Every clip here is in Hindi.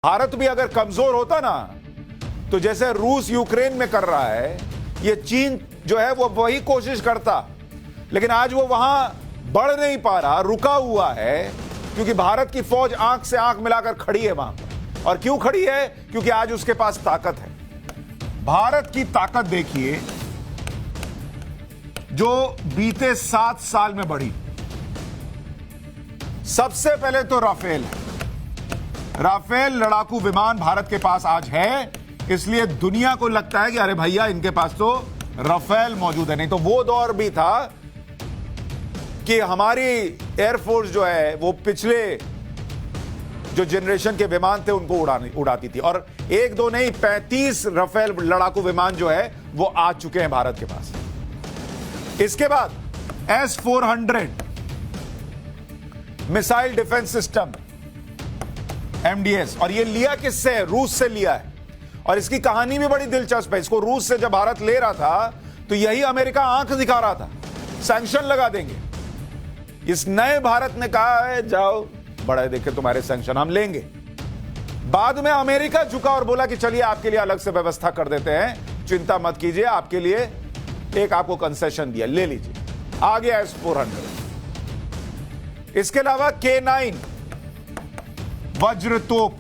भारत भी अगर कमजोर होता ना, तो जैसे रूस यूक्रेन में कर रहा है, ये चीन जो है वो वही कोशिश करता, लेकिन आज वो वहां बढ़ नहीं पा रहा, रुका हुआ है, क्योंकि भारत की फौज आंख से आंख मिलाकर खड़ी है वहां पर। और क्यों खड़ी है? क्योंकि आज उसके पास ताकत है। भारत की ताकत देखिए जो बीते 7 साल में बढ़ी। सबसे पहले तो राफेल है। राफेल लड़ाकू विमान भारत के पास आज है, इसलिए दुनिया को लगता है कि अरे भैया इनके पास तो राफेल मौजूद है। नहीं तो वो दौर भी था कि हमारी एयरफोर्स जो है वो पिछले जो जनरेशन के विमान थे उनको उड़ाती थी, और एक दो नहीं 35 राफेल लड़ाकू विमान जो है वो आ चुके हैं भारत के पास। इसके बाद S-400 missile defence system MDS, और ये लिया किससे है? रूस से लिया है। और इसकी कहानी भी बड़ी दिलचस्प है। इसको रूस से जब भारत ले रहा था तो यही अमेरिका आंख दिखा रहा था, सैंक्शन लगा देंगे। इस नए भारत ने कहा है जाओ बड़ा देखे तुम्हारे सैंक्शन हम लेंगे। बाद में अमेरिका झुका और बोला कि चलिए आपके लिए अलग से व्यवस्था कर देते हैं, चिंता मत कीजिए, आपके लिए एक आपको कंसेशन दिया, ले लीजिए। आ गया S-400। इसके अलावा K9 वज्र तोप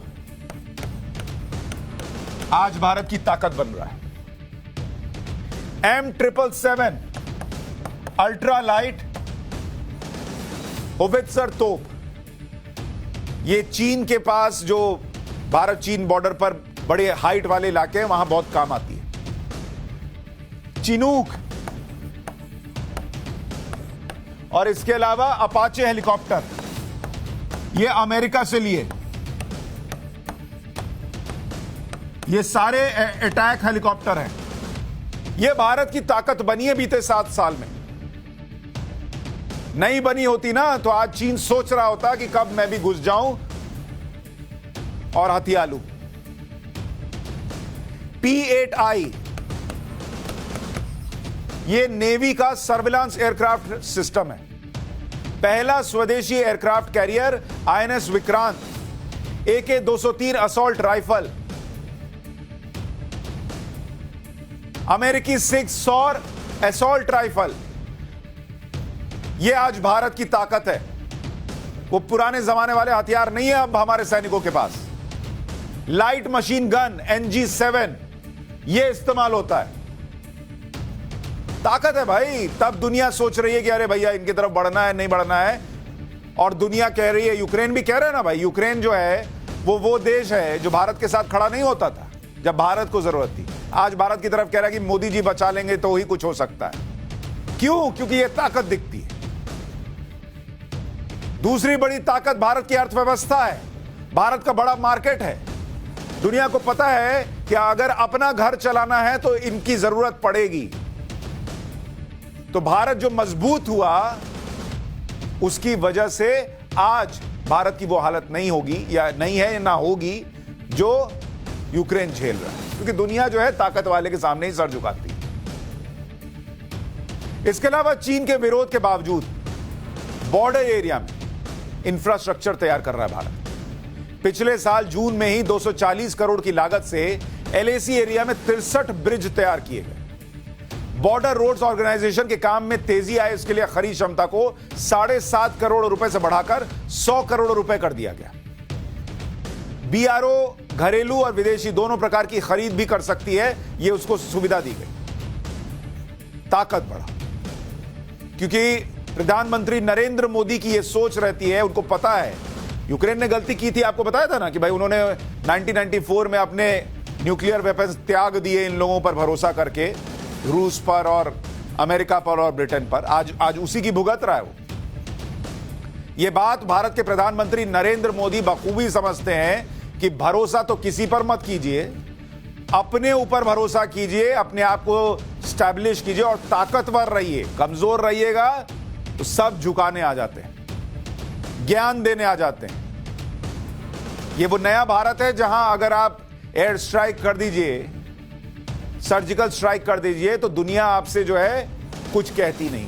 आज भारत की ताकत बन रहा है। M777 अल्ट्रा लाइट होवित्जर तोप, ये चीन के पास जो भारत चीन बॉर्डर पर बड़े हाइट वाले इलाके हैं वहां बहुत काम आती है। चिनूक, और इसके अलावा अपाचे हेलीकॉप्टर, ये अमेरिका से लिए। ये सारे अटैक हेलीकॉप्टर हैं। ये भारत की ताकत बनी है बीते 7 साल में। नहीं बनी होती ना तो आज चीन सोच रहा होता कि कब मैं भी घुस जाऊं और हथिया लूं। P-8I, ये नेवी का सर्विलांस एयरक्राफ्ट सिस्टम है। पहला स्वदेशी aircraft carrier INS Vikrant, AK-203 assault rifle, अमेरिकी 6 सौर असॉल्ट राइफल, यह आज भारत की ताकत है। वो पुराने जमाने वाले हथियार नहीं है अब हमारे सैनिकों के पास। लाइट मशीन गन NG7 यह इस्तेमाल होता है। ताकत है भाई। तब दुनिया सोच रही है कि अरे भैया इनकी तरफ बढ़ना है, नहीं बढ़ना है, और दुनिया कह रही है, यूक्रेन भी कह रहा है ना भाई, यूक्रेन जो है वो देश है जो भारत के साथ खड़ा नहीं होता था जब भारत को जरूरत थी। आज भारत की तरफ कह रहा है कि मोदी जी बचा लेंगे तो ही कुछ हो सकता है। क्यों? क्योंकि यह ताकत दिखती है। दूसरी बड़ी ताकत भारत की अर्थव्यवस्था है। भारत का बड़ा मार्केट है। दुनिया को पता है कि अगर अपना घर चलाना है तो इनकी जरूरत पड़ेगी। तो भारत जो मजबूत हुआ उसकी वजह से आज भारत की वो हालत नहीं होगी, या नहीं है, या ना होगी जो यूक्रेन झेल रहा है, क्योंकि दुनिया जो है ताकत वाले के सामने ही सर झुकाती है। इसके अलावा चीन के विरोध के बावजूद बॉर्डर एरिया में इंफ्रास्ट्रक्चर तैयार कर रहा है भारत। पिछले साल जून में ही 240 करोड़ की लागत से LAC एरिया में 63 ब्रिज तैयार किए गए। बॉर्डर रोड्स ऑर्गेनाइजेशन के काम में तेजी आए, इसके लिए खरीद क्षमता को 7.5 करोड़ रुपए से बढ़ाकर 100 करोड़ रुपए कर दिया गया। BRO घरेलू और विदेशी दोनों प्रकार की खरीद भी कर सकती है, यह उसको सुविधा दी गई। ताकत बढ़ा, क्योंकि प्रधानमंत्री नरेंद्र मोदी की यह सोच रहती है, उनको पता है यूक्रेन ने गलती की थी। आपको बताया था ना कि भाई उन्होंने 1994 में अपने न्यूक्लियर वेपन्स त्याग दिए इन लोगों पर भरोसा करके, रूस पर और अमेरिका पर और ब्रिटेन पर। आज उसी की भुगत रहा है वो। ये बात भारत के प्रधानमंत्री नरेंद्र मोदी बखूबी समझते हैं कि भरोसा तो किसी पर मत कीजिए, अपने ऊपर भरोसा कीजिए, अपने आप को स्टैब्लिश कीजिए और ताकतवर रहिए। कमजोर रहिएगा तो सब झुकाने आ जाते हैं, ज्ञान देने आ जाते हैं। ये वो नया भारत है जहां अगर आप एयर स्ट्राइक कर दीजिए, सर्जिकल स्ट्राइक कर दीजिए, तो दुनिया आपसे जो है कुछ कहती नहीं।